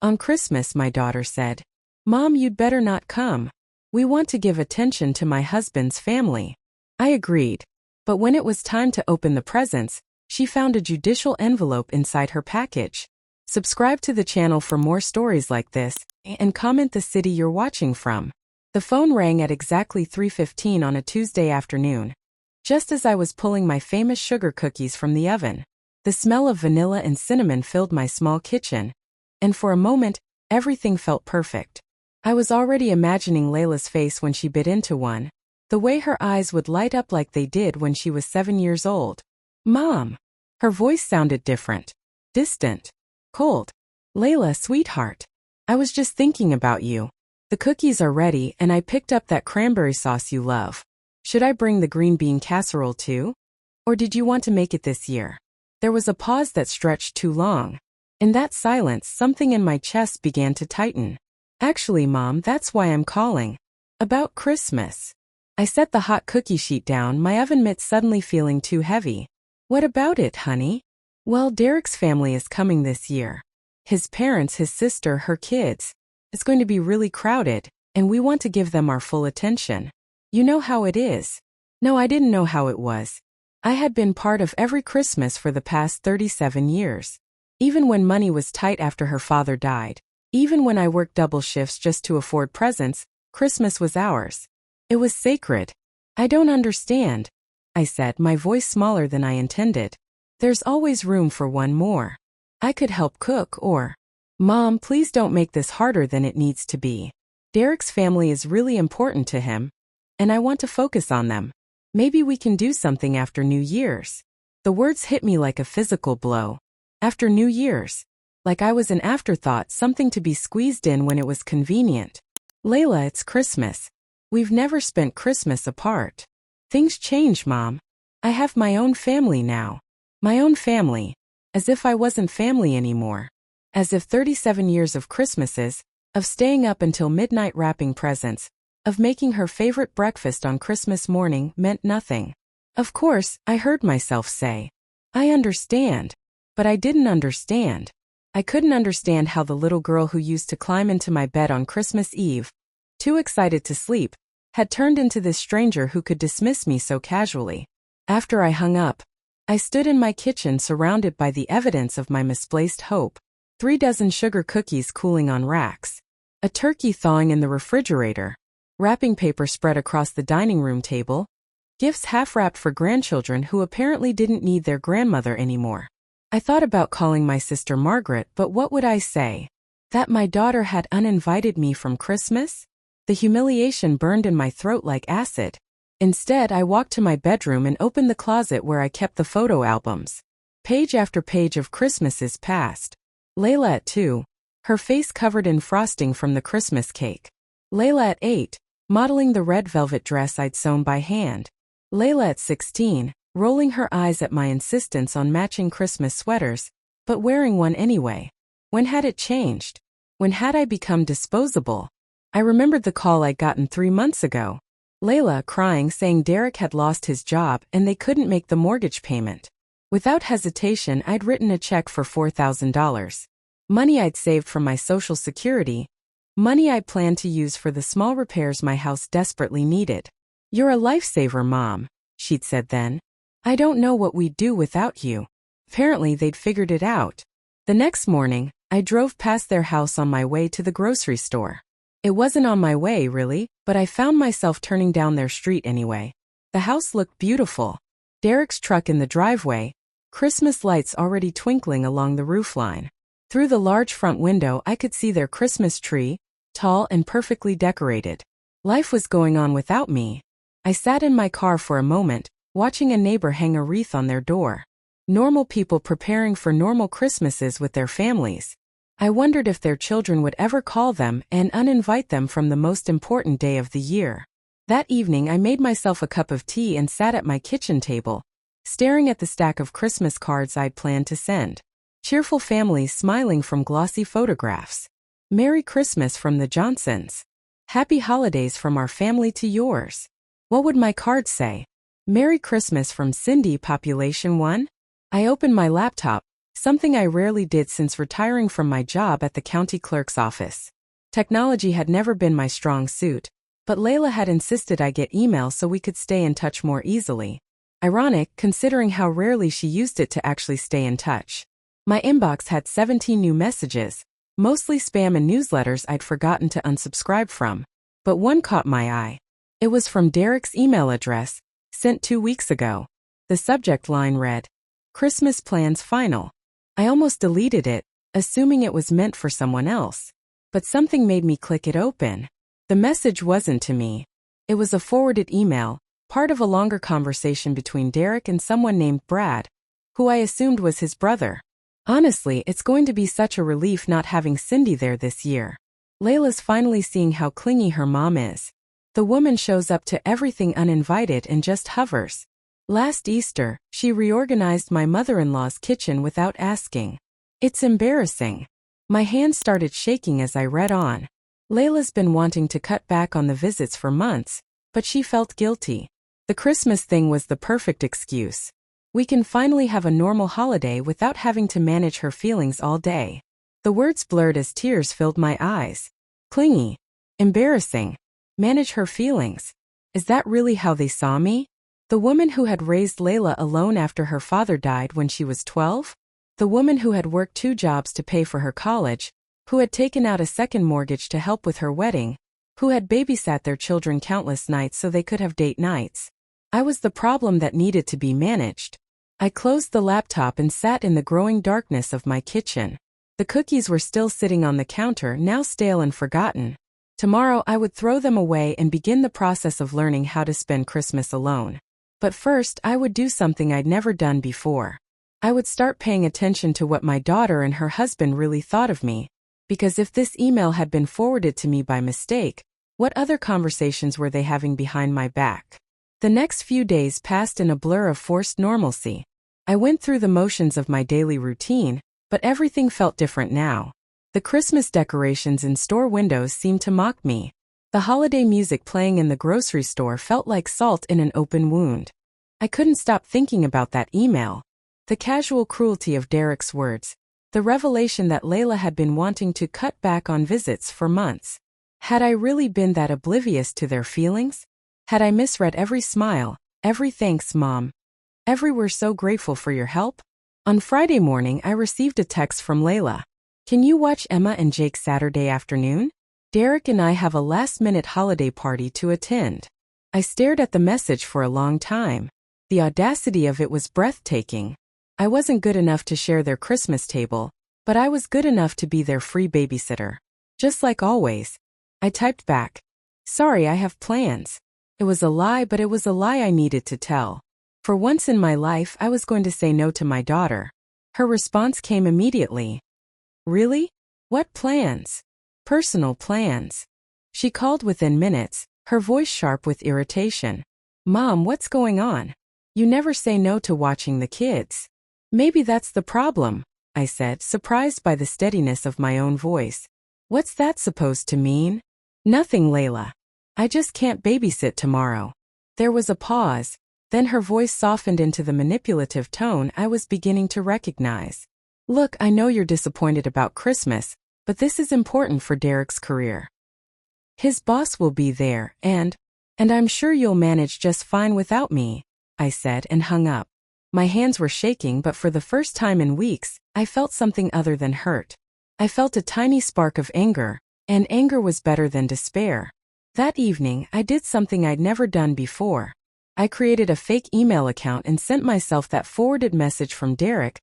On Christmas, my daughter said, "Mom, you'd better not come. We want to give attention to my husband's family." I agreed. But when it was time to open the presents, she found a judicial envelope inside her package. Subscribe to the channel for more stories like this, and comment the city you're watching from. The phone rang at exactly 3:15 on a Tuesday afternoon. Just as I was pulling my famous sugar cookies from the oven, the smell of vanilla and cinnamon filled my small kitchen. And for a moment, everything felt perfect. I was already imagining Layla's face when she bit into one, the way her eyes would light up like they did when she was 7 years old. "Mom." Her voice sounded different, distant, cold. "Layla, sweetheart. I was just thinking about you. The cookies are ready and I picked up that cranberry sauce you love. Should I bring the green bean casserole too? Or did you want to make it this year?" There was a pause that stretched too long. In that silence, something in my chest began to tighten. "Actually, Mom, that's why I'm calling. About Christmas." I set the hot cookie sheet down, my oven mitt suddenly feeling too heavy. "What about it, honey?" "Well, Derek's family is coming this year. His parents, his sister, her kids. It's going to be really crowded, and we want to give them our full attention. You know how it is." No, I didn't know how it was. I had been part of every Christmas for the past 37 years. Even when money was tight after her father died, even when I worked double shifts just to afford presents, Christmas was ours. It was sacred. "I don't understand," I said, my voice smaller than I intended. "There's always room for one more. I could help cook or—" "Mom, please don't make this harder than it needs to be. Derek's family is really important to him, and I want to focus on them. Maybe we can do something after New Year's." The words hit me like a physical blow. After New Year's. Like I was an afterthought, something to be squeezed in when it was convenient. "Layla, it's Christmas. We've never spent Christmas apart. Things change, Mom. I have my own family now." My own family. As if I wasn't family anymore. As if 37 years of Christmases, of staying up until midnight wrapping presents, of making her favorite breakfast on Christmas morning meant nothing. Of course, I heard myself say, "I understand." But I didn't understand. I couldn't understand how the little girl who used to climb into my bed on Christmas Eve, too excited to sleep, had turned into this stranger who could dismiss me so casually. After I hung up, I stood in my kitchen surrounded by the evidence of my misplaced hope. 3 dozen sugar cookies cooling on racks. A turkey thawing in the refrigerator. Wrapping paper spread across the dining room table. Gifts half-wrapped for grandchildren who apparently didn't need their grandmother anymore. I thought about calling my sister Margaret, but what would I say? That my daughter had uninvited me from Christmas? The humiliation burned in my throat like acid. Instead, I walked to my bedroom and opened the closet where I kept the photo albums. Page after page of Christmases passed. Layla at 2, her face covered in frosting from the Christmas cake. Layla at 8, modeling the red velvet dress I'd sewn by hand. Layla at 16, rolling her eyes at my insistence on matching Christmas sweaters, but wearing one anyway. When had it changed? When had I become disposable? I remembered the call I'd gotten 3 months ago. Layla crying, saying Derek had lost his job and they couldn't make the mortgage payment. Without hesitation, I'd written a check for $4,000. Money I'd saved from my Social Security. Money I planned to use for the small repairs my house desperately needed. "You're a lifesaver, Mom," she'd said then. "I don't know what we'd do without you." Apparently they'd figured it out. The next morning, I drove past their house on my way to the grocery store. It wasn't on my way, really, but I found myself turning down their street anyway. The house looked beautiful. Derek's truck in the driveway, Christmas lights already twinkling along the roofline. Through the large front window I could see their Christmas tree, tall and perfectly decorated. Life was going on without me. I sat in my car for a moment, watching a neighbor hang a wreath on their door. Normal people preparing for normal Christmases with their families. I wondered if their children would ever call them and uninvite them from the most important day of the year. That evening I made myself a cup of tea and sat at my kitchen table, staring at the stack of Christmas cards I'd planned to send. Cheerful families smiling from glossy photographs. "Merry Christmas from the Johnsons. Happy holidays from our family to yours." What would my card say? "Merry Christmas from Cindy, population 1? I opened my laptop, something I rarely did since retiring from my job at the county clerk's office. Technology had never been my strong suit, but Layla had insisted I get email so we could stay in touch more easily. Ironic, considering how rarely she used it to actually stay in touch. My inbox had 17 new messages, mostly spam and newsletters I'd forgotten to unsubscribe from. But one caught my eye. It was from Derek's email address, sent 2 weeks ago. The subject line read, "Christmas plans final." I almost deleted it, assuming it was meant for someone else. But something made me click it open. The message wasn't to me. It was a forwarded email, part of a longer conversation between Derek and someone named Brad, who I assumed was his brother. Honestly, it's going to be such a relief not having Cindy there this year. Layla's finally seeing how clingy her mom is. The woman shows up to everything uninvited and just hovers. Last Easter, she reorganized my mother-in-law's kitchen without asking. It's embarrassing. My hands started shaking as I read on. Layla's been wanting to cut back on the visits for months, but she felt guilty. The Christmas thing was the perfect excuse. We can finally have a normal holiday without having to manage her feelings all day. The words blurred as tears filled my eyes. Clingy. Embarrassing. Manage her feelings. Is that really how they saw me? The woman who had raised Layla alone after her father died when she was 12? The woman who had worked 2 jobs to pay for her college, who had taken out a second mortgage to help with her wedding, who had babysat their children countless nights so they could have date nights. I was the problem that needed to be managed. I closed the laptop and sat in the growing darkness of my kitchen. The cookies were still sitting on the counter, now stale and forgotten. Tomorrow I would throw them away and begin the process of learning how to spend Christmas alone. But first, I would do something I'd never done before. I would start paying attention to what my daughter and her husband really thought of me. Because if this email had been forwarded to me by mistake, what other conversations were they having behind my back? The next few days passed in a blur of forced normalcy. I went through the motions of my daily routine, but everything felt different now. The Christmas decorations in store windows seemed to mock me. The holiday music playing in the grocery store felt like salt in an open wound. I couldn't stop thinking about that email. The casual cruelty of Derek's words. The revelation that Layla had been wanting to cut back on visits for months. Had I really been that oblivious to their feelings? Had I misread every smile, every thanks, Mom? Every "we're so grateful for your help"? On Friday morning, I received a text from Layla. "Can you watch Emma and Jake Saturday afternoon? Derek and I have a last-minute holiday party to attend." I stared at the message for a long time. The audacity of it was breathtaking. I wasn't good enough to share their Christmas table, but I was good enough to be their free babysitter. Just like always. I typed back, "Sorry, I have plans." It was a lie, but it was a lie I needed to tell. For once in my life, I was going to say no to my daughter. Her response came immediately. "Really? What plans?" "Personal plans." She called within minutes, her voice sharp with irritation. "Mom, what's going on? You never say no to watching the kids." "Maybe that's the problem," I said, surprised by the steadiness of my own voice. "What's that supposed to mean?" "Nothing, Layla. I just can't babysit tomorrow." There was a pause, then her voice softened into the manipulative tone I was beginning to recognize. "Look, I know you're disappointed about Christmas, but this is important for Derek's career. His boss will be there, and I'm sure you'll manage just fine without me," I said and hung up. My hands were shaking, but for the first time in weeks, I felt something other than hurt. I felt a tiny spark of anger, and anger was better than despair. That evening, I did something I'd never done before. I created a fake email account and sent myself that forwarded message from Derek.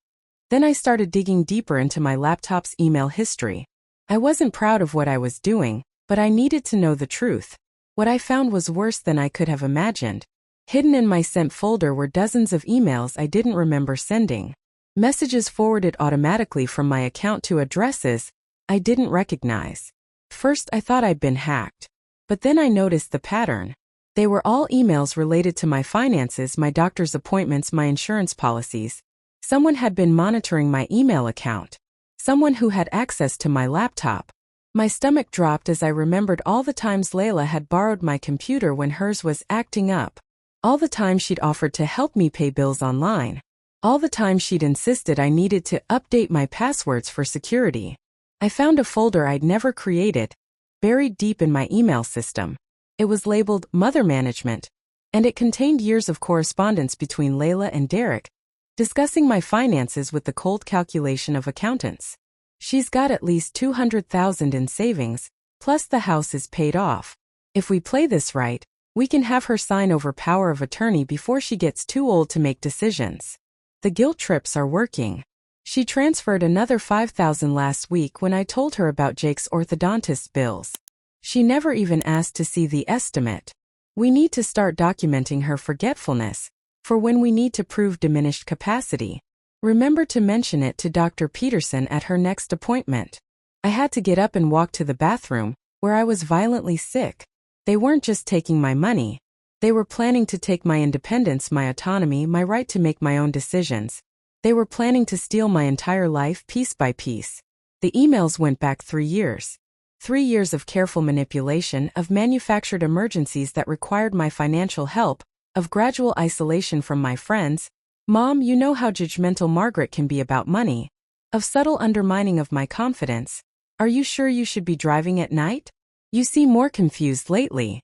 Then I started digging deeper into my laptop's email history. I wasn't proud of what I was doing, but I needed to know the truth. What I found was worse than I could have imagined. Hidden in my sent folder were dozens of emails I didn't remember sending. Messages forwarded automatically from my account to addresses I didn't recognize. First, I thought I'd been hacked. But then I noticed the pattern. They were all emails related to my finances, my doctor's appointments, my insurance policies. Someone had been monitoring my email account. Someone who had access to my laptop. My stomach dropped as I remembered all the times Layla had borrowed my computer when hers was acting up. All the time she'd offered to help me pay bills online. All the time she'd insisted I needed to update my passwords for security. I found a folder I'd never created, buried deep in my email system. It was labeled Mother Management, and it contained years of correspondence between Layla and Derek, discussing my finances with the cold calculation of accountants. She's got at least $200,000 in savings, plus the house is paid off. If we play this right, we can have her sign over power of attorney before she gets too old to make decisions. The guilt trips are working. She transferred another $5,000 last week when I told her about Jake's orthodontist bills. She never even asked to see the estimate. We need to start documenting her forgetfulness, for when we need to prove diminished capacity. Remember to mention it to Dr. Peterson at her next appointment. I had to get up and walk to the bathroom, where I was violently sick. They weren't just taking my money. They were planning to take my independence, my autonomy, my right to make my own decisions. They were planning to steal my entire life piece by piece. The emails went back 3 years. 3 years of careful manipulation, of manufactured emergencies that required my financial help, of gradual isolation from my friends. Mom, you know how judgmental Margaret can be about money. Of subtle undermining of my confidence. Are you sure you should be driving at night? You seem more confused lately.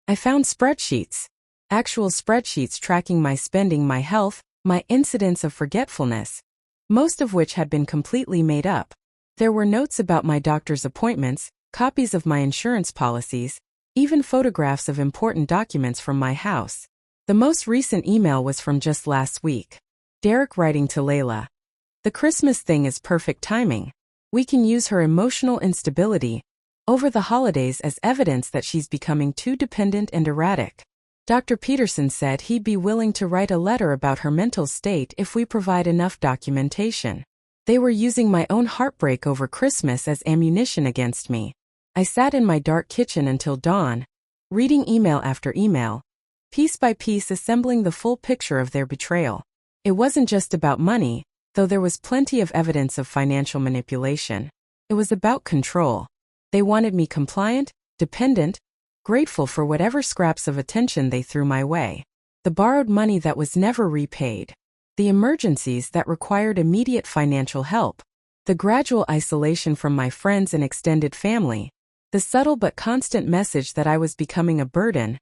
I found spreadsheets. Actual spreadsheets tracking my spending, my health, my incidents of forgetfulness, most of which had been completely made up. There were notes about my doctor's appointments, copies of my insurance policies, even photographs of important documents from my house. The most recent email was from just last week. Derek writing to Layla. The Christmas thing is perfect timing. We can use her emotional instability over the holidays as evidence that she's becoming too dependent and erratic. Dr. Peterson said he'd be willing to write a letter about her mental state if we provide enough documentation. They were using my own heartbreak over Christmas as ammunition against me. I sat in my dark kitchen until dawn, reading email after email, piece by piece assembling the full picture of their betrayal. It wasn't just about money, though there was plenty of evidence of financial manipulation. It was about control. They wanted me compliant, dependent, grateful for whatever scraps of attention they threw my way. The borrowed money that was never repaid. The emergencies that required immediate financial help. The gradual isolation from my friends and extended family. The subtle but constant message that I was becoming a burden,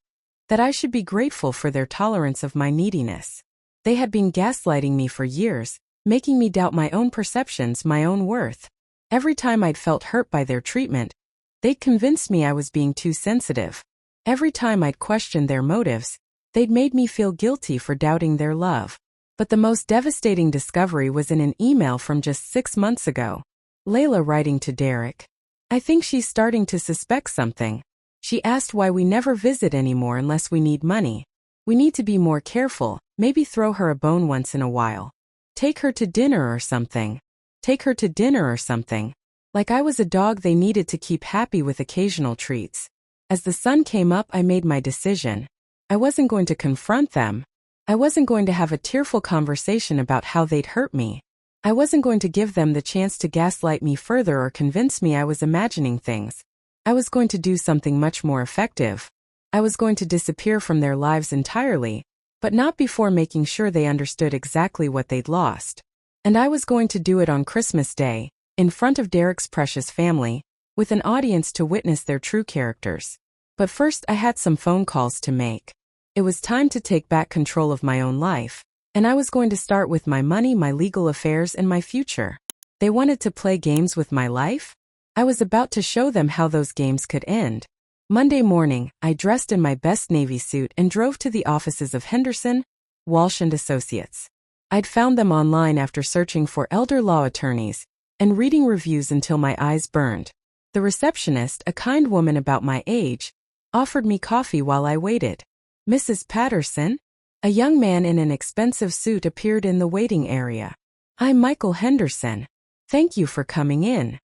that I should be grateful for their tolerance of my neediness. They had been gaslighting me for years, making me doubt my own perceptions, my own worth. Every time I'd felt hurt by their treatment, they'd convinced me I was being too sensitive. Every time I'd questioned their motives, they'd made me feel guilty for doubting their love. But the most devastating discovery was in an email from just 6 months ago. Layla writing to Derek. I think she's starting to suspect something. She asked why we never visit anymore unless we need money. We need to be more careful, maybe throw her a bone once in a while. Take her to dinner or something. Take her to dinner or something. Like I was a dog they needed to keep happy with occasional treats. As the sun came up, I made my decision. I wasn't going to confront them. I wasn't going to have a tearful conversation about how they'd hurt me. I wasn't going to give them the chance to gaslight me further or convince me I was imagining things. I was going to do something much more effective. I was going to disappear from their lives entirely, but not before making sure they understood exactly what they'd lost. And I was going to do it on Christmas Day, in front of Derek's precious family, with an audience to witness their true characters. But first I had some phone calls to make. It was time to take back control of my own life, and I was going to start with my money, my legal affairs, and my future. They wanted to play games with my life? I was about to show them how those games could end. Monday morning, I dressed in my best navy suit and drove to the offices of Henderson, Walsh & Associates. I'd found them online after searching for elder law attorneys and reading reviews until my eyes burned. The receptionist, a kind woman about my age, offered me coffee while I waited. Mrs. Patterson? A young man in an expensive suit appeared in the waiting area. I'm Michael Henderson. Thank you for coming in.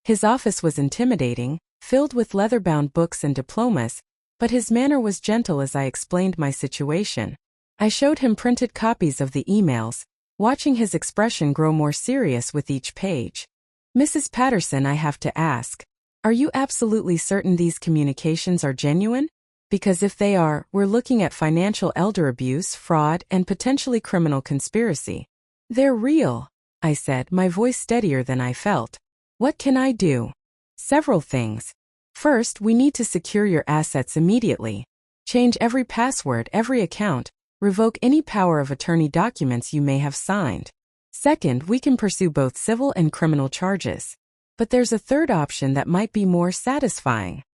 His office was intimidating, filled with leather-bound books and diplomas, but his manner was gentle as I explained my situation. I showed him printed copies of the emails, watching his expression grow more serious with each page. Mrs. Patterson, I have to ask, are you absolutely certain these communications are genuine? Because if they are, we're looking at financial elder abuse, fraud, and potentially criminal conspiracy. They're real, I said, my voice steadier than I felt. What can I do? Several things. First, we need to secure your assets immediately. Change every password, every account, revoke any power of attorney documents you may have signed. Second, we can pursue both civil and criminal charges. But there's a third option that might be more satisfying.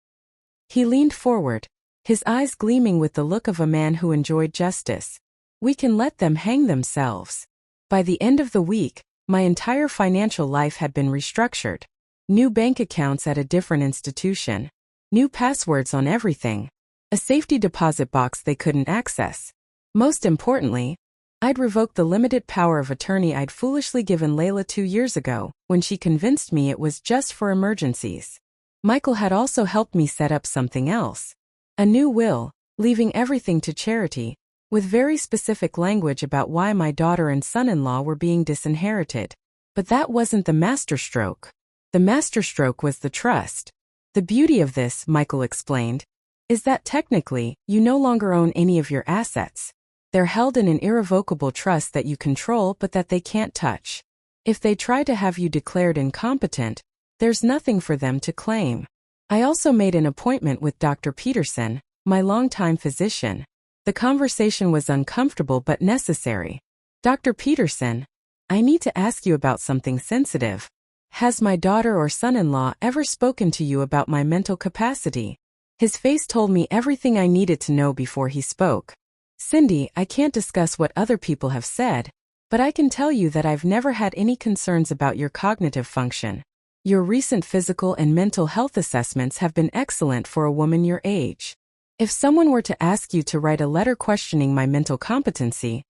He leaned forward, his eyes gleaming with the look of a man who enjoyed justice. We can let them hang themselves. By the end of the week, my entire financial life had been restructured. New bank accounts at a different institution. New passwords on everything. A safety deposit box they couldn't access. Most importantly, I'd revoked the limited power of attorney I'd foolishly given Layla 2 years ago, when she convinced me it was just for emergencies. Michael had also helped me set up something else. A new will, leaving everything to charity, with very specific language about why my daughter and son-in-law were being disinherited. But that wasn't the masterstroke. The masterstroke was the trust. The beauty of this, Michael explained, is that technically, you no longer own any of your assets. They're held in an irrevocable trust that you control but that they can't touch. If they try to have you declared incompetent, there's nothing for them to claim. I also made an appointment with Dr. Peterson, my longtime physician. The conversation was uncomfortable but necessary. Dr. Peterson, I need to ask you about something sensitive. Has my daughter or son-in-law ever spoken to you about my mental capacity? His face told me everything I needed to know before he spoke. Cindy, I can't discuss what other people have said, but I can tell you that I've never had any concerns about your cognitive function. Your recent physical and mental health assessments have been excellent for a woman your age. If someone were to ask you to write a letter questioning my mental competency,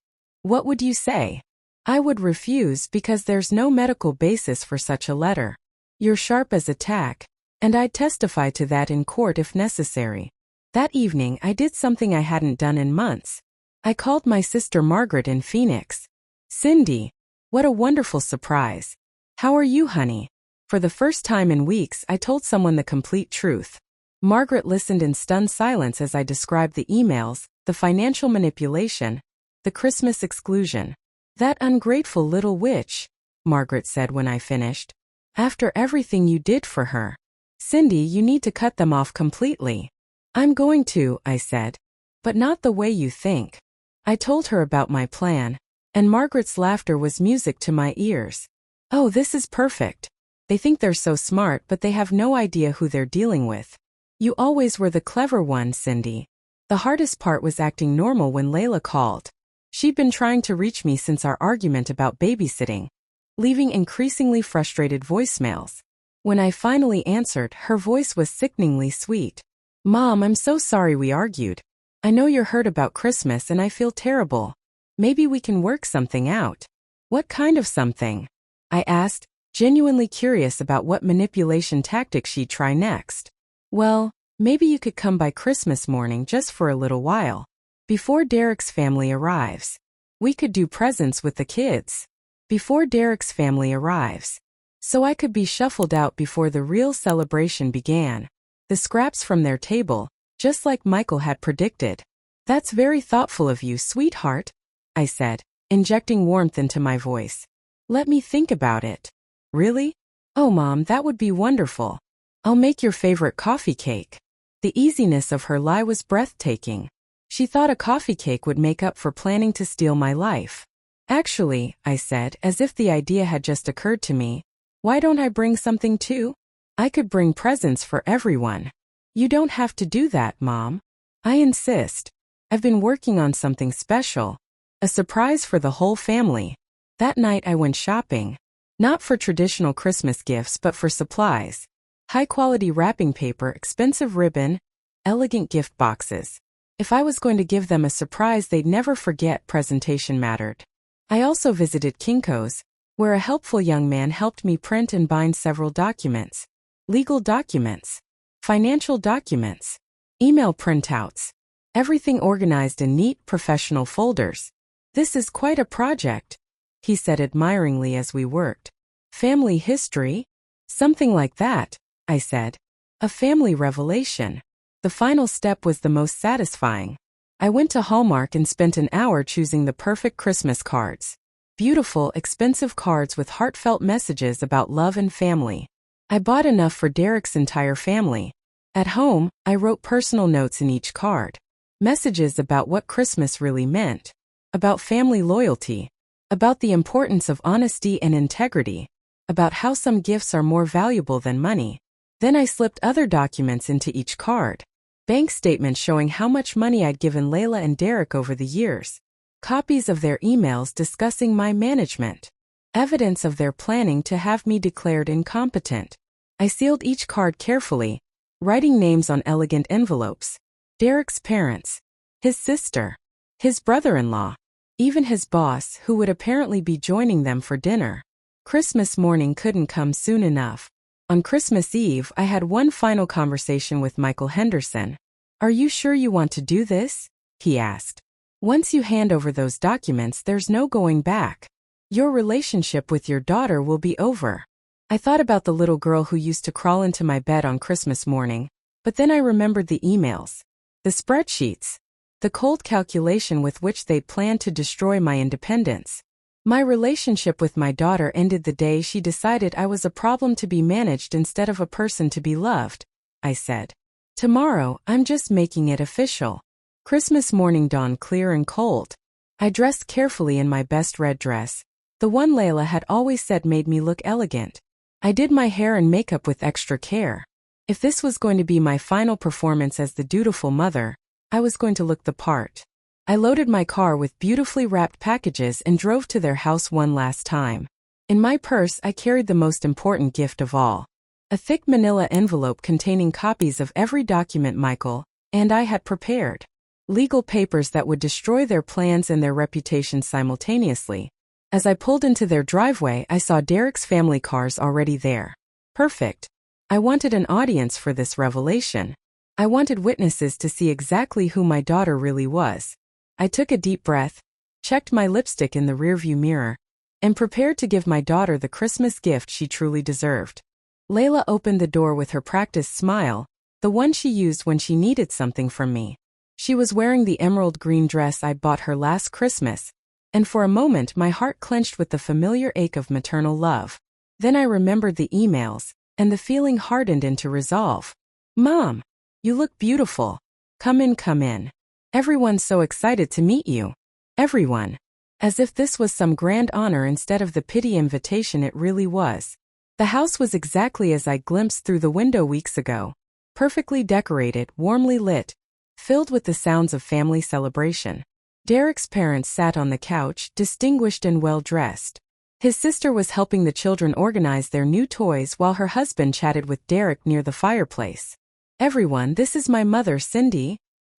what would you say? I would refuse because there's no medical basis for such a letter. You're sharp as a tack, and I'd testify to that in court if necessary. That evening I did something I hadn't done in months. I called my sister Margaret in Phoenix. Cindy, what a wonderful surprise. How are you, honey? For the first time in weeks, I told someone the complete truth. Margaret listened in stunned silence as I described the emails, the financial manipulation, the Christmas exclusion. That ungrateful little witch, Margaret said when I finished. After everything you did for her. Cindy, you need to cut them off completely. I'm going to, I said. But not the way you think. I told her about my plan, and Margaret's laughter was music to my ears. Oh, this is perfect. They think they're so smart but they have no idea who they're dealing with. You always were the clever one, Cindy. The hardest part was acting normal when Layla called. She'd been trying to reach me since our argument about babysitting, leaving increasingly frustrated voicemails. When I finally answered, her voice was sickeningly sweet. Mom, I'm so sorry we argued. I know you're hurt about Christmas and I feel terrible. Maybe we can work something out. What kind of something? I asked, genuinely curious about what manipulation tactic she'd try next. Well, maybe you could come by Christmas morning just for a little while. Before Derek's family arrives. We could do presents with the kids. Before Derek's family arrives. So I could be shuffled out before the real celebration began. The scraps from their table, just like Michael had predicted. That's very thoughtful of you, sweetheart, I said, injecting warmth into my voice. Let me think about it. Really? Oh, Mom, that would be wonderful. I'll make your favorite coffee cake. The easiness of her lie was breathtaking. She thought a coffee cake would make up for planning to steal my life. Actually, I said, as if the idea had just occurred to me, why don't I bring something too? I could bring presents for everyone. You don't have to do that, Mom. I insist. I've been working on something special. A surprise for the whole family. That night I went shopping. Not for traditional Christmas gifts but for supplies. High-quality wrapping paper, expensive ribbon, elegant gift boxes. If I was going to give them a surprise they'd never forget, presentation mattered. I also visited Kinko's, where a helpful young man helped me print and bind several documents. Legal documents. Financial documents. Email printouts. Everything organized in neat, professional folders. This is quite a project, he said admiringly as we worked. Family history? Something like that, I said. A family revelation. The final step was the most satisfying. I went to Hallmark and spent an hour choosing the perfect Christmas cards. Beautiful, expensive cards with heartfelt messages about love and family. I bought enough for Derek's entire family. At home, I wrote personal notes in each card. Messages about what Christmas really meant. About family loyalty. About the importance of honesty and integrity. About how some gifts are more valuable than money. Then I slipped other documents into each card. Bank statements showing how much money I'd given Layla and Derek over the years. Copies of their emails discussing my management. Evidence of their planning to have me declared incompetent. I sealed each card carefully, writing names on elegant envelopes. Derek's parents. His sister. His brother-in-law. Even his boss, who would apparently be joining them for dinner. Christmas morning couldn't come soon enough. On Christmas Eve, I had one final conversation with Michael Henderson. "Are you sure you want to do this?" he asked. "Once you hand over those documents, there's no going back. Your relationship with your daughter will be over." I thought about the little girl who used to crawl into my bed on Christmas morning, but then I remembered the emails, the spreadsheets, the cold calculation with which they planned to destroy my independence. My relationship with my daughter ended the day she decided I was a problem to be managed instead of a person to be loved, I said. "Tomorrow, I'm just making it official." Christmas morning dawned clear and cold. I dressed carefully in my best red dress, the one Layla had always said made me look elegant. I did my hair and makeup with extra care. If this was going to be my final performance as the dutiful mother, I was going to look the part. I loaded my car with beautifully wrapped packages and drove to their house one last time. In my purse, I carried the most important gift of all. A thick manila envelope containing copies of every document Michael and I had prepared. Legal papers that would destroy their plans and their reputation simultaneously. As I pulled into their driveway, I saw Derek's family cars already there. Perfect. I wanted an audience for this revelation. I wanted witnesses to see exactly who my daughter really was. I took a deep breath, checked my lipstick in the rearview mirror, and prepared to give my daughter the Christmas gift she truly deserved. Layla opened the door with her practiced smile, the one she used when she needed something from me. She was wearing the emerald green dress I'd bought her last Christmas, and for a moment my heart clenched with the familiar ache of maternal love. Then I remembered the emails, and the feeling hardened into resolve. "Mom, you look beautiful. Come in, come in. Everyone's so excited to meet you." Everyone. As if this was some grand honor instead of the pity invitation it really was. The house was exactly as I glimpsed through the window weeks ago. Perfectly decorated, warmly lit, filled with the sounds of family celebration. Derek's parents sat on the couch, distinguished and well-dressed. His sister was helping the children organize their new toys while her husband chatted with Derek near the fireplace. "Everyone, this is my mother, Cindy,"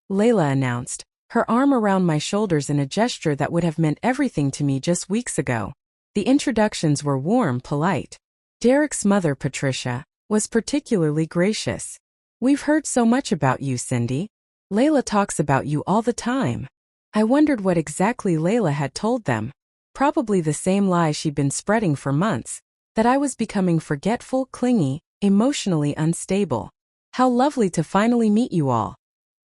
Layla announced, her arm around my shoulders in a gesture that would have meant everything to me just weeks ago. The introductions were warm, polite. Derek's mother, Patricia, was particularly gracious. "We've heard so much about you, Cindy. Layla talks about you all the time." I wondered what exactly Layla had told them. Probably the same lie she'd been spreading for months, that I was becoming forgetful, clingy, emotionally unstable. "How lovely to finally meet you all,"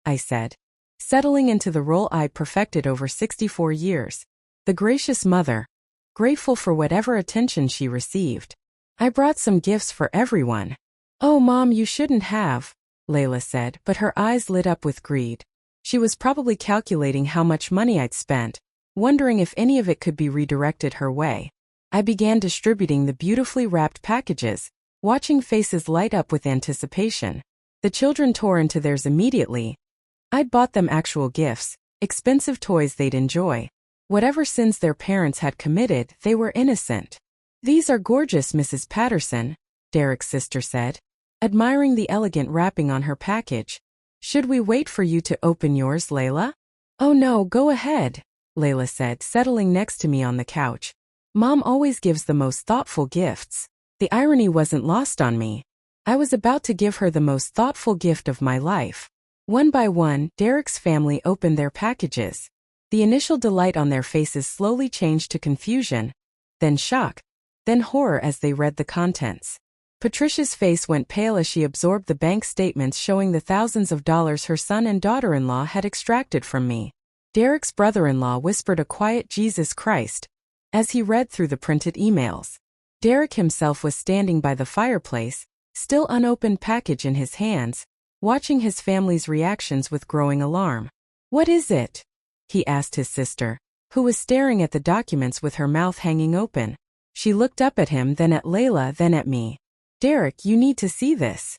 I said, settling into the role I'd perfected over 64 years. The gracious mother, grateful for whatever attention she received. "I brought some gifts for everyone." "Oh, Mom, you shouldn't have," Layla said, but her eyes lit up with greed. She was probably calculating how much money I'd spent, wondering if any of it could be redirected her way. I began distributing the beautifully wrapped packages, watching faces light up with anticipation. The children tore into theirs immediately. I'd bought them actual gifts, expensive toys they'd enjoy. Whatever sins their parents had committed, they were innocent. "These are gorgeous, Mrs. Patterson," Derek's sister said, admiring the elegant wrapping on her package. "Should we wait for you to open yours, Layla?" "Oh no, go ahead," Layla said, settling next to me on the couch. "Mom always gives the most thoughtful gifts." The irony wasn't lost on me. I was about to give her the most thoughtful gift of my life. One by one, Derek's family opened their packages. The initial delight on their faces slowly changed to confusion, then shock, then horror as they read the contents. Patricia's face went pale as she absorbed the bank statements showing the thousands of dollars her son and daughter-in-law had extracted from me. Derek's brother-in-law whispered a quiet "Jesus Christ" as he read through the printed emails. Derek himself was standing by the fireplace, still unopened package in his hands, watching his family's reactions with growing alarm. "What is it?" he asked his sister, who was staring at the documents with her mouth hanging open. She looked up at him, then at Layla, then at me. "Derek, you need to see this."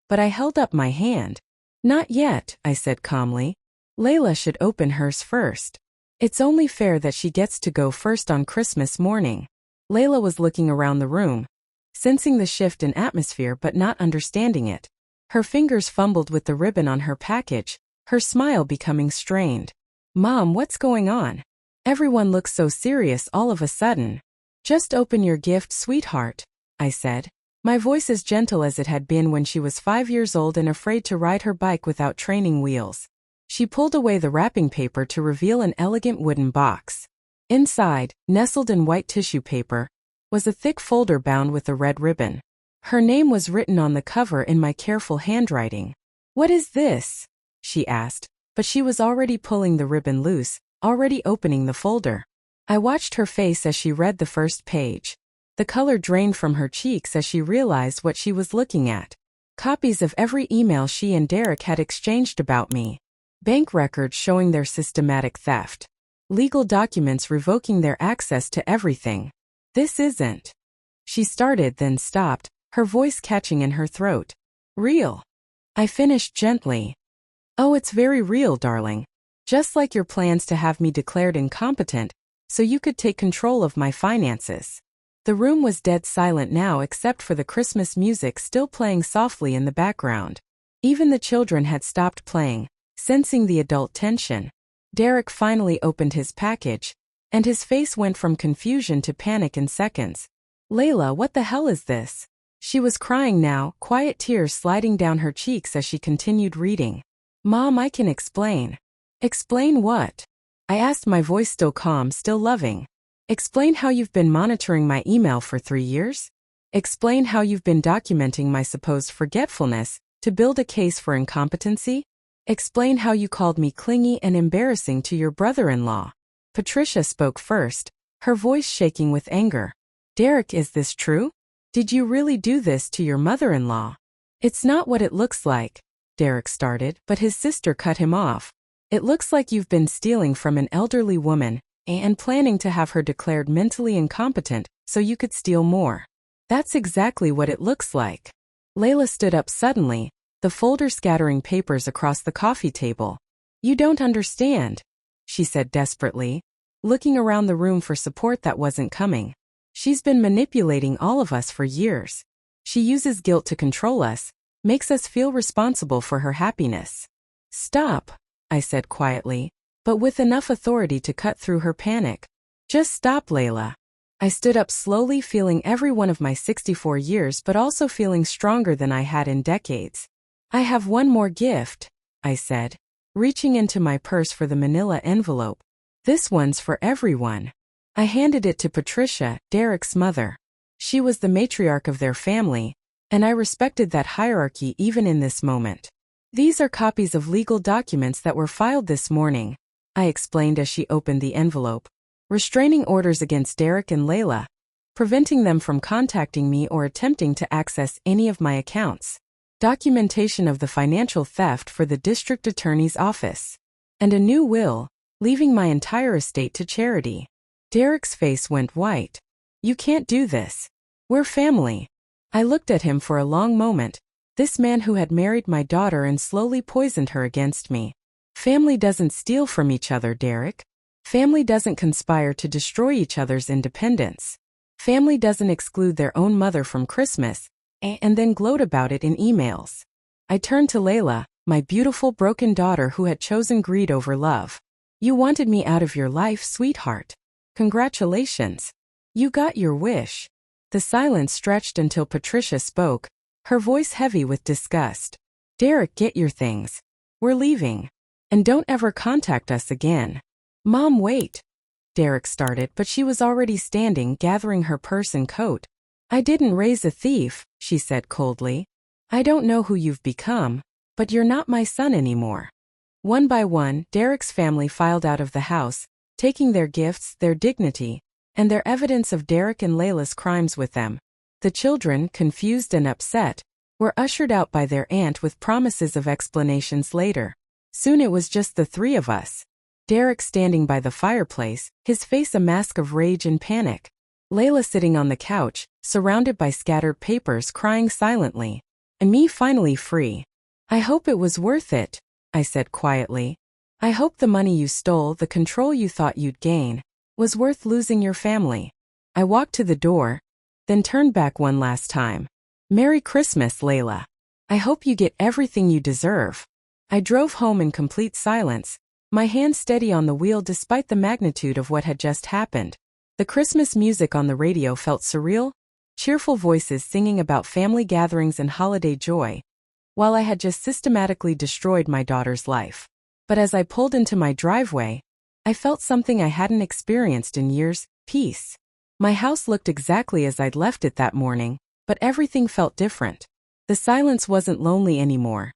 But I held up my hand. "Not yet," I said calmly. "Layla should open hers first. It's only fair that she gets to go first on Christmas morning." Layla was looking around the room, sensing the shift in atmosphere but not understanding it. Her fingers fumbled with the ribbon on her package, her smile becoming strained. "Mom, what's going on? Everyone looks so serious all of a sudden." "Just open your gift, sweetheart," I said, my voice as gentle as it had been when she was 5 years old and afraid to ride her bike without training wheels. She pulled away the wrapping paper to reveal an elegant wooden box. Inside, nestled in white tissue paper, was a thick folder bound with a red ribbon. Her name was written on the cover in my careful handwriting. "What is this?" she asked, but she was already pulling the ribbon loose, already opening the folder. I watched her face as she read the first page. The color drained from her cheeks as she realized what she was looking at. Copies of every email she and Derek had exchanged about me. Bank records showing their systematic theft. Legal documents revoking their access to everything. "This isn't," she started, then stopped, her voice catching in her throat. "Real," I finished gently. "Oh, it's very real, darling. Just like your plans to have me declared incompetent, so you could take control of my finances." The room was dead silent now except for the Christmas music still playing softly in the background. Even the children had stopped playing, sensing the adult tension. Derek finally opened his package, and his face went from confusion to panic in seconds. "Layla, what the hell is this?" She was crying now, quiet tears sliding down her cheeks as she continued reading. "Mom, I can explain." "Explain what?" I asked, my voice still calm, still loving. "Explain how you've been monitoring my email for 3 years? Explain how you've been documenting my supposed forgetfulness to build a case for incompetency? Explain how you called me clingy and embarrassing to your brother-in-law." Patricia spoke first, her voice shaking with anger. "Derek, is this true? Did you really do this to your mother-in-law?" "It's not what it looks like," Derek started, but his sister cut him off. "It looks like you've been stealing from an elderly woman and planning to have her declared mentally incompetent so you could steal more. That's exactly what it looks like." Layla stood up suddenly, the folder scattering papers across the coffee table. "You don't understand," she said desperately, looking around the room for support that wasn't coming. "She's been manipulating all of us for years. She uses guilt to control us, makes us feel responsible for her happiness." "Stop," I said quietly, but with enough authority to cut through her panic. "Just stop, Layla." I stood up slowly, feeling every one of my 64 years but also feeling stronger than I had in decades. "I have one more gift," I said, reaching into my purse for the manila envelope. "This one's for everyone." I handed it to Patricia, Derek's mother. She was the matriarch of their family, and I respected that hierarchy even in this moment. "These are copies of legal documents that were filed this morning," I explained as she opened the envelope. "Restraining orders against Derek and Layla, preventing them from contacting me or attempting to access any of my accounts. Documentation of the financial theft for the district attorney's office. And a new will, leaving my entire estate to charity." Derek's face went white. "You can't do this. We're family." I looked at him for a long moment, this man who had married my daughter and slowly poisoned her against me. "Family doesn't steal from each other, Derek. Family doesn't conspire to destroy each other's independence. Family doesn't exclude their own mother from Christmas and then gloat about it in emails." I turned to Layla, my beautiful broken daughter who had chosen greed over love. "You wanted me out of your life, sweetheart. Congratulations. You got your wish." The silence stretched until Patricia spoke, her voice heavy with disgust. "Derek, get your things. We're leaving. And don't ever contact us again." "Mom, wait." Derek started, but she was already standing, gathering her purse and coat. I didn't raise a thief, she said coldly. I don't know who you've become, but you're not my son anymore. One by one, Derek's family filed out of the house, taking their gifts, their dignity, and their evidence of Derek and Layla's crimes with them. The children, confused and upset, were ushered out by their aunt with promises of explanations later. Soon it was just the three of us. Derek standing by the fireplace, his face a mask of rage and panic. Layla sitting on the couch, surrounded by scattered papers, crying silently. And me finally free. I hope it was worth it, I said quietly. I hope the money you stole, the control you thought you'd gain, was worth losing your family. I walked to the door, then turned back one last time. Merry Christmas, Layla. I hope you get everything you deserve. I drove home in complete silence, my hand steady on the wheel despite the magnitude of what had just happened. The Christmas music on the radio felt surreal, cheerful voices singing about family gatherings and holiday joy, while I had just systematically destroyed my daughter's life. But as I pulled into my driveway, I felt something I hadn't experienced in years: peace. My house looked exactly as I'd left it that morning, but everything felt different. The silence wasn't lonely anymore.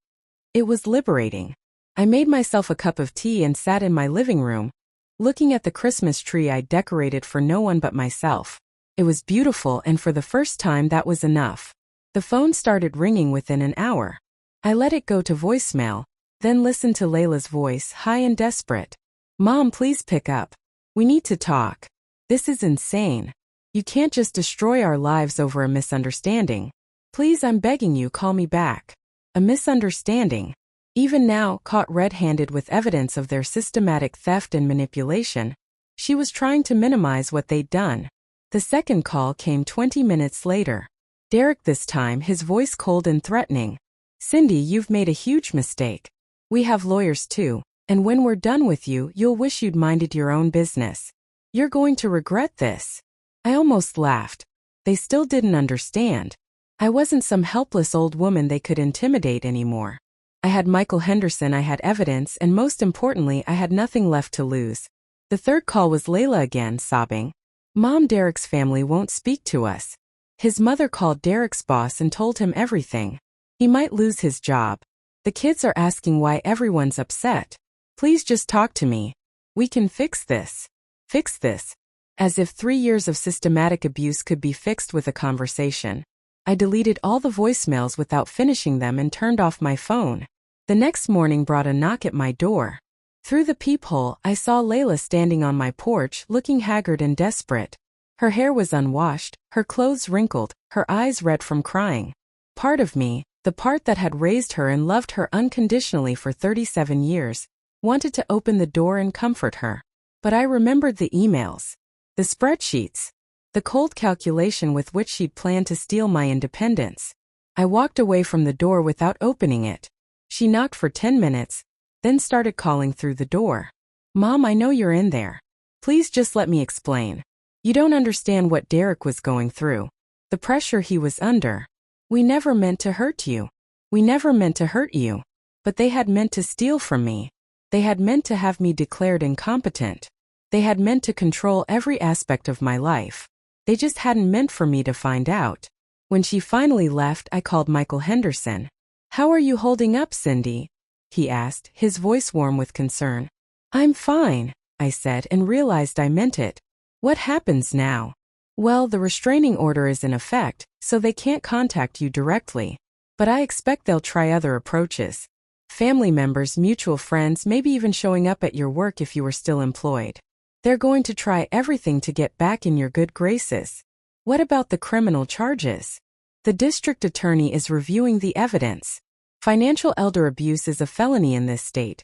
It was liberating. I made myself a cup of tea and sat in my living room, looking at the Christmas tree I'd decorated for no one but myself. It was beautiful, and for the first time that was enough. The phone started ringing within an hour. I let it go to voicemail, then listened to Layla's voice, high and desperate. Mom, please pick up. We need to talk. This is insane. You can't just destroy our lives over a misunderstanding. Please, I'm begging you, call me back. A misunderstanding. Even now, caught red-handed with evidence of their systematic theft and manipulation, she was trying to minimize what they'd done. The second call came 20 minutes later. Derek this time, his voice cold and threatening. Cindy, you've made a huge mistake. We have lawyers too, and when we're done with you, you'll wish you'd minded your own business. You're going to regret this. I almost laughed. They still didn't understand. I wasn't some helpless old woman they could intimidate anymore. I had Michael Henderson, I had evidence, and most importantly, I had nothing left to lose. The third call was Layla again, sobbing. Mom, Derek's family won't speak to us. His mother called Derek's boss and told him everything. He might lose his job. The kids are asking why everyone's upset. Please just talk to me. We can fix this. Fix this. As if 3 years of systematic abuse could be fixed with a conversation. I deleted all the voicemails without finishing them and turned off my phone. The next morning brought a knock at my door. Through the peephole, I saw Layla standing on my porch, looking haggard and desperate. Her hair was unwashed, her clothes wrinkled, her eyes red from crying. Part of me, the part that had raised her and loved her unconditionally for 37 years, wanted to open the door and comfort her. But I remembered the emails, the spreadsheets, the cold calculation with which she'd planned to steal my independence. I walked away from the door without opening it. She knocked for 10 minutes, then started calling through the door. Mom, I know you're in there. Please just let me explain. You don't understand what Derek was going through. The pressure he was under. We never meant to hurt you. We never meant to hurt you. But they had meant to steal from me. They had meant to have me declared incompetent. They had meant to control every aspect of my life. They just hadn't meant for me to find out. When she finally left, I called Michael Henderson. How are you holding up, Cindy? He asked, his voice warm with concern. I'm fine, I said, and realized I meant it. What happens now? Well, the restraining order is in effect, so they can't contact you directly. But I expect they'll try other approaches. Family members, mutual friends, maybe even showing up at your work if you were still employed. They're going to try everything to get back in your good graces. What about the criminal charges? The district attorney is reviewing the evidence. Financial elder abuse is a felony in this state,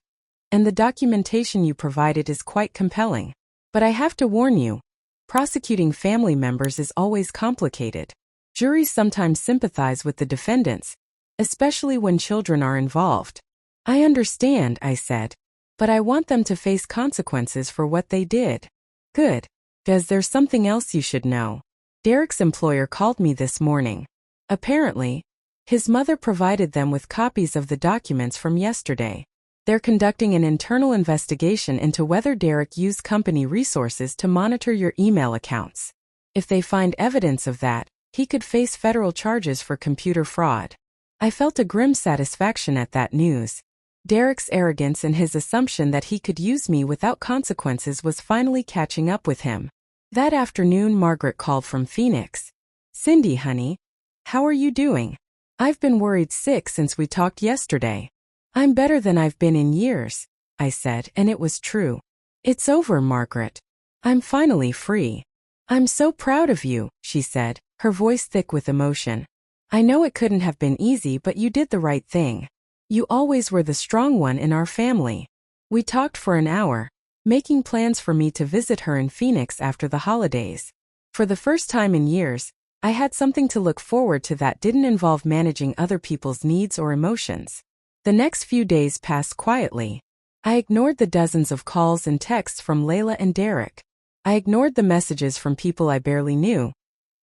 and the documentation you provided is quite compelling. But I have to warn you, prosecuting family members is always complicated. Juries sometimes sympathize with the defendants, especially when children are involved. I understand, I said, but I want them to face consequences for what they did. Good. Because there's something else you should know. Derek's employer called me this morning. Apparently, his mother provided them with copies of the documents from yesterday. They're conducting an internal investigation into whether Derek used company resources to monitor your email accounts. If they find evidence of that, He could face federal charges for computer fraud. I felt a grim satisfaction at that news. Derek's arrogance and his assumption that he could use me without consequences was finally catching up with him. That afternoon, Margaret called from Phoenix. "Cindy, honey. How are you doing? I've been worried sick since we talked yesterday." "I'm better than I've been in years," I said, and it was true. "It's over, Margaret. I'm finally free." "I'm so proud of you," she said, her voice thick with emotion. "I know it couldn't have been easy, but you did the right thing. You always were the strong one in our family." We talked for an hour, making plans for me to visit her in Phoenix after the holidays. For the first time in years, I had something to look forward to that didn't involve managing other people's needs or emotions. The next few days passed quietly. I ignored the dozens of calls and texts from Layla and Derek. I ignored the messages from people I barely knew,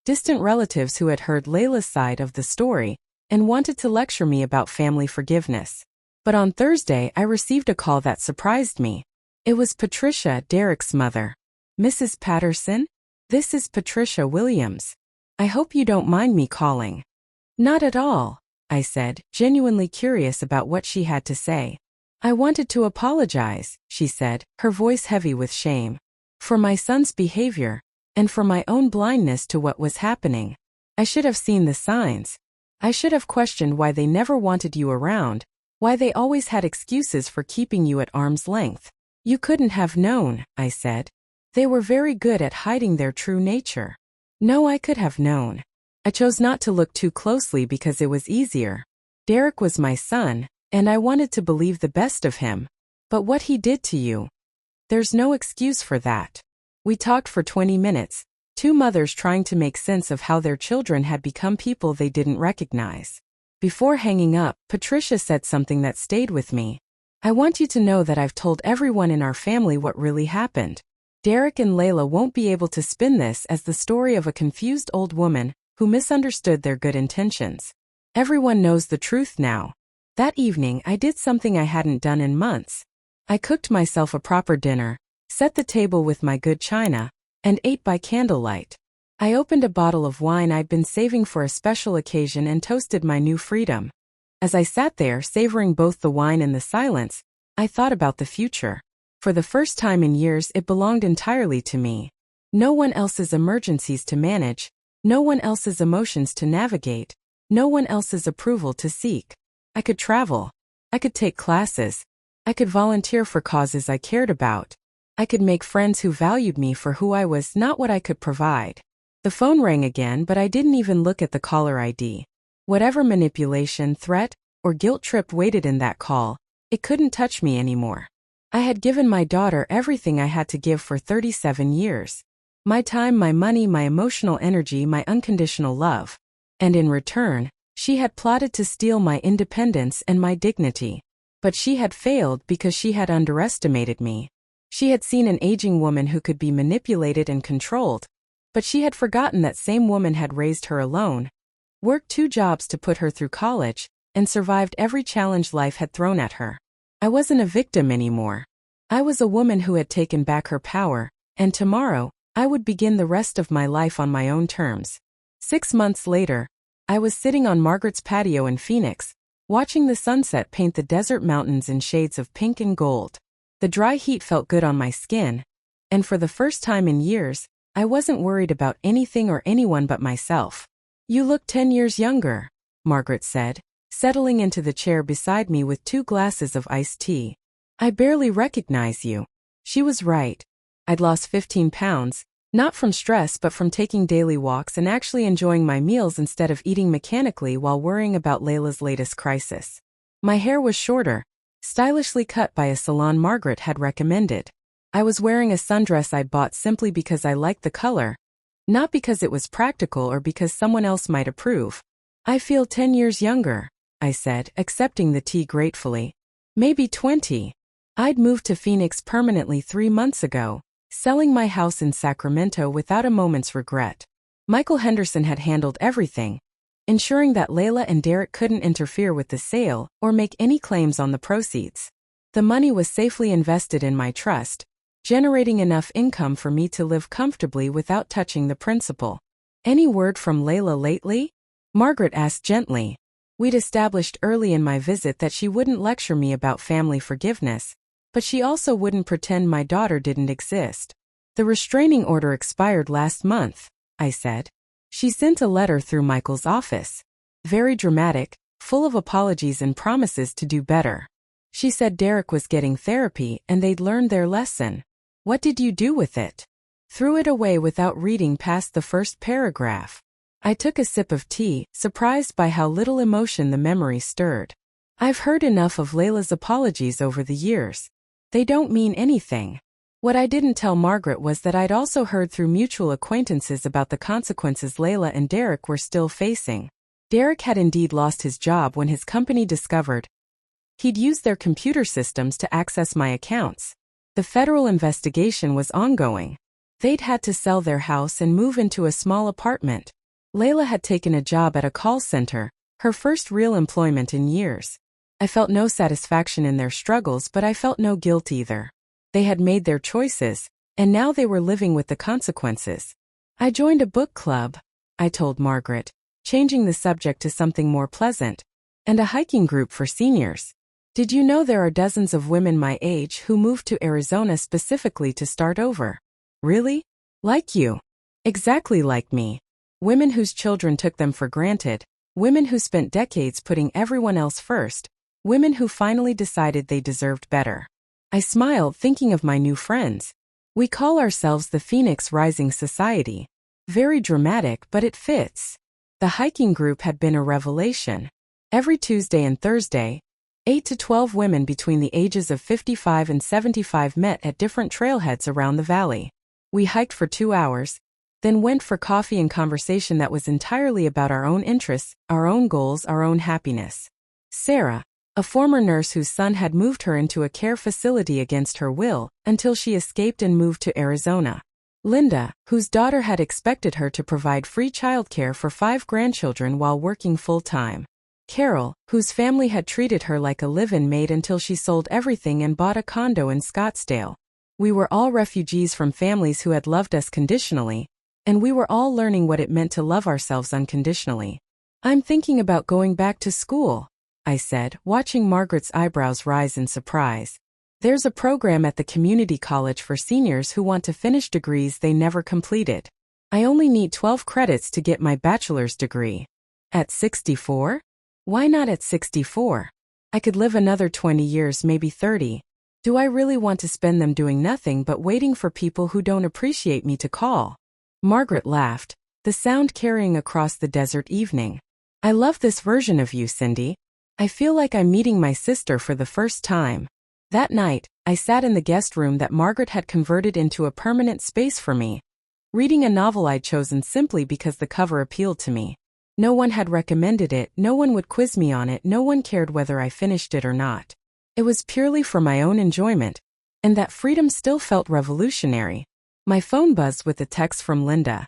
distant relatives who had heard Layla's side of the story and wanted to lecture me about family forgiveness. But on Thursday, I received a call that surprised me. It was Patricia, Derek's mother. "Mrs. Patterson? This is Patricia Williams. I hope you don't mind me calling." "Not at all," I said, genuinely curious about what she had to say. "I wanted to apologize," she said, her voice heavy with shame, "for my son's behavior, and for my own blindness to what was happening. I should have seen the signs. I should have questioned why they never wanted you around, why they always had excuses for keeping you at arm's length." "You couldn't have known," I said. "They were very good at hiding their true nature." "No, I could have known. I chose not to look too closely because it was easier. Derek was my son, and I wanted to believe the best of him. But what he did to you, there's no excuse for that." We talked for 20 minutes, two mothers trying to make sense of how their children had become people they didn't recognize. Before hanging up, Patricia said something that stayed with me. "I want you to know that I've told everyone in our family what really happened. Derek and Layla won't be able to spin this as the story of a confused old woman who misunderstood their good intentions. Everyone knows the truth now." That evening, I did something I hadn't done in months. I cooked myself a proper dinner, set the table with my good china, and ate by candlelight. I opened a bottle of wine I'd been saving for a special occasion and toasted my new freedom. As I sat there, savoring both the wine and the silence, I thought about the future. For the first time in years, it belonged entirely to me. No one else's emergencies to manage, no one else's emotions to navigate, no one else's approval to seek. I could travel. I could take classes. I could volunteer for causes I cared about. I could make friends who valued me for who I was, not what I could provide. The phone rang again, but I didn't even look at the caller ID. Whatever manipulation, threat, or guilt trip waited in that call, it couldn't touch me anymore. I had given my daughter everything I had to give for 37 years. My time, my money, my emotional energy, my unconditional love. And in return, she had plotted to steal my independence and my dignity. But she had failed because she had underestimated me. She had seen an aging woman who could be manipulated and controlled, but she had forgotten that same woman had raised her alone, worked 2 jobs to put her through college, and survived every challenge life had thrown at her. I wasn't a victim anymore. I was a woman who had taken back her power, and tomorrow, I would begin the rest of my life on my own terms. 6 months later, I was sitting on Margaret's patio in Phoenix, watching the sunset paint the desert mountains in shades of pink and gold. The dry heat felt good on my skin, and for the first time in years, I wasn't worried about anything or anyone but myself. "You look 10 years younger," Margaret said, settling into the chair beside me with 2 glasses of iced tea. "I barely recognize you." She was right. I'd lost 15 pounds, not from stress but from taking daily walks and actually enjoying my meals instead of eating mechanically while worrying about Layla's latest crisis. My hair was shorter, stylishly cut by a salon Margaret had recommended. I was wearing a sundress I'd bought simply because I liked the color, not because it was practical or because someone else might approve. "I feel 10 years younger," I said, accepting the tea gratefully. "Maybe 20. I'd moved to Phoenix permanently 3 months ago, selling my house in Sacramento without a moment's regret. Michael Henderson had handled everything, ensuring that Layla and Derek couldn't interfere with the sale or make any claims on the proceeds. The money was safely invested in my trust, generating enough income for me to live comfortably without touching the principal. Any word from Layla lately? Margaret asked gently. We'd established early in my visit that she wouldn't lecture me about family forgiveness, but she also wouldn't pretend my daughter didn't exist. The restraining order expired last month, I said. She sent a letter through Michael's office. Very dramatic, full of apologies and promises to do better. She said Derek was getting therapy and they'd learned their lesson. What did you do with it? Threw it away without reading past the first paragraph. I took a sip of tea, surprised by how little emotion the memory stirred. I've heard enough of Layla's apologies over the years. They don't mean anything. What I didn't tell Margaret was that I'd also heard through mutual acquaintances about the consequences Layla and Derek were still facing. Derek had indeed lost his job when his company discovered he'd used their computer systems to access my accounts. The federal investigation was ongoing. They'd had to sell their house and move into a small apartment. Layla had taken a job at a call center, her first real employment in years. I felt no satisfaction in their struggles, but I felt no guilt either. They had made their choices, and now they were living with the consequences. I joined a book club, I told Margaret, changing the subject to something more pleasant, and a hiking group for seniors. Did you know there are dozens of women my age who moved to Arizona specifically to start over? Really? Like you. Exactly like me. Women whose children took them for granted, women who spent decades putting everyone else first, women who finally decided they deserved better. I smiled, thinking of my new friends. We call ourselves the Phoenix Rising Society. Very dramatic, but it fits. The hiking group had been a revelation. Every Tuesday and Thursday, 8 to 12 women between the ages of 55 and 75 met at different trailheads around the valley. We hiked for 2 hours, then went for coffee and conversation that was entirely about our own interests, our own goals, our own happiness. Sarah, a former nurse whose son had moved her into a care facility against her will, until she escaped and moved to Arizona. Linda, whose daughter had expected her to provide free childcare for 5 grandchildren while working full-time. Carol, whose family had treated her like a live-in maid until she sold everything and bought a condo in Scottsdale. We were all refugees from families who had loved us conditionally, and we were all learning what it meant to love ourselves unconditionally. I'm thinking about going back to school, I said, watching Margaret's eyebrows rise in surprise. There's a program at the community college for seniors who want to finish degrees they never completed. I only need 12 credits to get my bachelor's degree. At 64? Why not at 64? I could live another 20 years, maybe 30. Do I really want to spend them doing nothing but waiting for people who don't appreciate me to call? Margaret laughed, the sound carrying across the desert evening. I love this version of you, Cindy. I feel like I'm meeting my sister for the first time. That night, I sat in the guest room that Margaret had converted into a permanent space for me, reading a novel I'd chosen simply because the cover appealed to me. No one had recommended it, no one would quiz me on it, no one cared whether I finished it or not. It was purely for my own enjoyment, and that freedom still felt revolutionary. My phone buzzed with a text from Linda.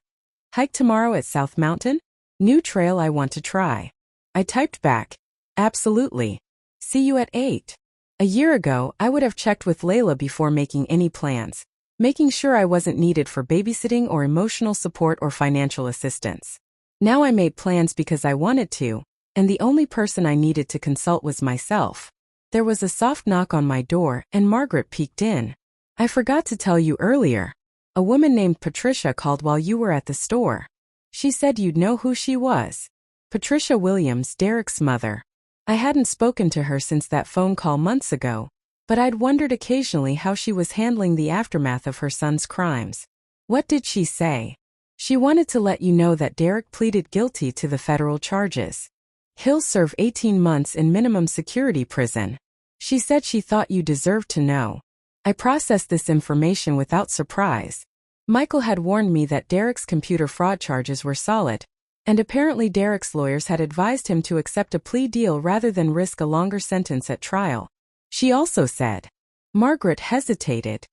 Hike tomorrow at South Mountain? New trail I want to try. I typed back, absolutely. See you at 8. A year ago, I would have checked with Layla before making any plans, making sure I wasn't needed for babysitting or emotional support or financial assistance. Now I made plans because I wanted to, and the only person I needed to consult was myself. There was a soft knock on my door, and Margaret peeked in. I forgot to tell you earlier. A woman named Patricia called while you were at the store. She said you'd know who she was. Patricia Williams, Derek's mother. I hadn't spoken to her since that phone call months ago, but I'd wondered occasionally how she was handling the aftermath of her son's crimes. What did she say? She wanted to let you know that Derek pleaded guilty to the federal charges. He'll serve 18 months in minimum security prison. She said she thought you deserved to know. I processed this information without surprise. Michael had warned me that Derek's computer fraud charges were solid, and apparently Derek's lawyers had advised him to accept a plea deal rather than risk a longer sentence at trial. She also said. Margaret hesitated.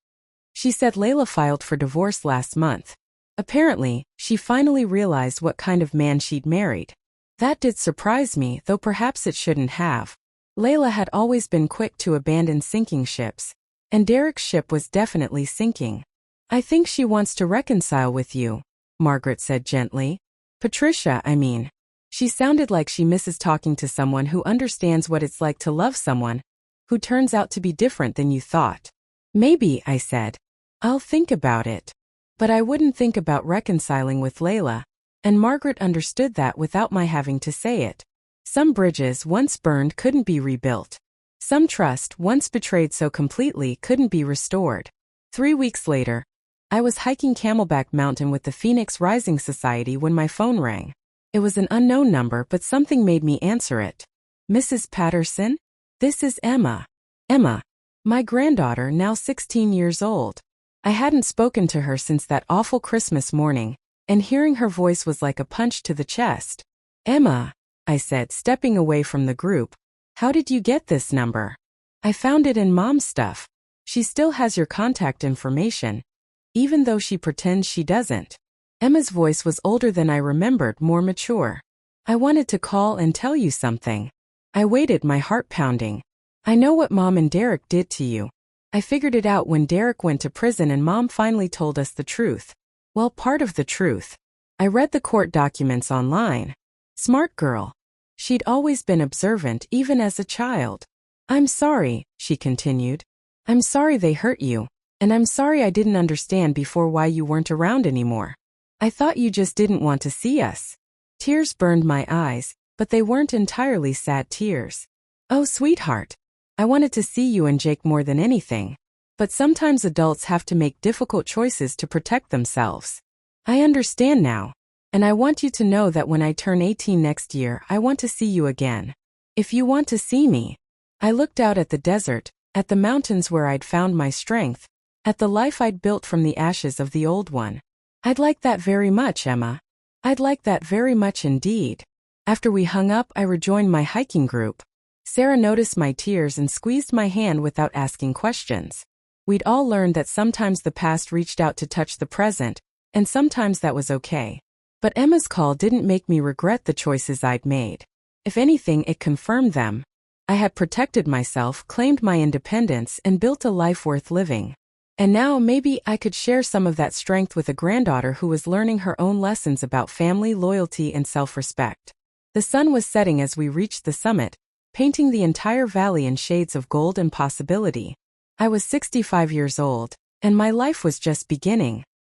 She said Layla filed for divorce last month. Apparently, she finally realized what kind of man she'd married. That did surprise me, though perhaps it shouldn't have. Layla had always been quick to abandon sinking ships, and Derek's ship was definitely sinking. I think she wants to reconcile with you, Margaret said gently. Patricia, I mean. She sounded like she misses talking to someone who understands what it's like to love someone who turns out to be different than you thought. Maybe, I said. I'll think about it. But I wouldn't think about reconciling with Layla, and Margaret understood that without my having to say it. Some bridges once burned couldn't be rebuilt. Some trust once betrayed so completely couldn't be restored. 3 weeks later, I was hiking Camelback Mountain with the Phoenix Rising Society when my phone rang. It was an unknown number, but something made me answer it. Mrs. Patterson? This is Emma. Emma, my granddaughter, now 16 years old. I hadn't spoken to her since that awful Christmas morning, and hearing her voice was like a punch to the chest. Emma, I said, stepping away from the group, how did you get this number? I found it in Mom's stuff. She still has your contact information, even though she pretends she doesn't. Emma's voice was older than I remembered, more mature. I wanted to call and tell you something. I waited, my heart pounding. I know what Mom and Derek did to you. I figured it out when Derek went to prison and Mom finally told us the truth. Well, part of the truth. I read the court documents online. Smart girl. She'd always been observant, even as a child. I'm sorry, she continued. I'm sorry they hurt you, and I'm sorry I didn't understand before why you weren't around anymore. I thought you just didn't want to see us. Tears burned my eyes, but they weren't entirely sad tears. Oh, sweetheart. I wanted to see you and Jake more than anything. But sometimes adults have to make difficult choices to protect themselves. I understand now. And I want you to know that when I turn 18 next year, I want to see you again. If you want to see me. I looked out at the desert, at the mountains where I'd found my strength, at the life I'd built from the ashes of the old one. I'd like that very much, Emma. I'd like that very much indeed. After we hung up, I rejoined my hiking group. Sarah noticed my tears and squeezed my hand without asking questions. We'd all learned that sometimes the past reached out to touch the present, and sometimes that was okay. But Emma's call didn't make me regret the choices I'd made. If anything, it confirmed them. I had protected myself, claimed my independence, and built a life worth living. And now maybe I could share some of that strength with a granddaughter who was learning her own lessons about family, loyalty, and self-respect. The sun was setting as we reached the summit, painting the entire valley in shades of gold and possibility. I was 65 years old, and my life was just beginning.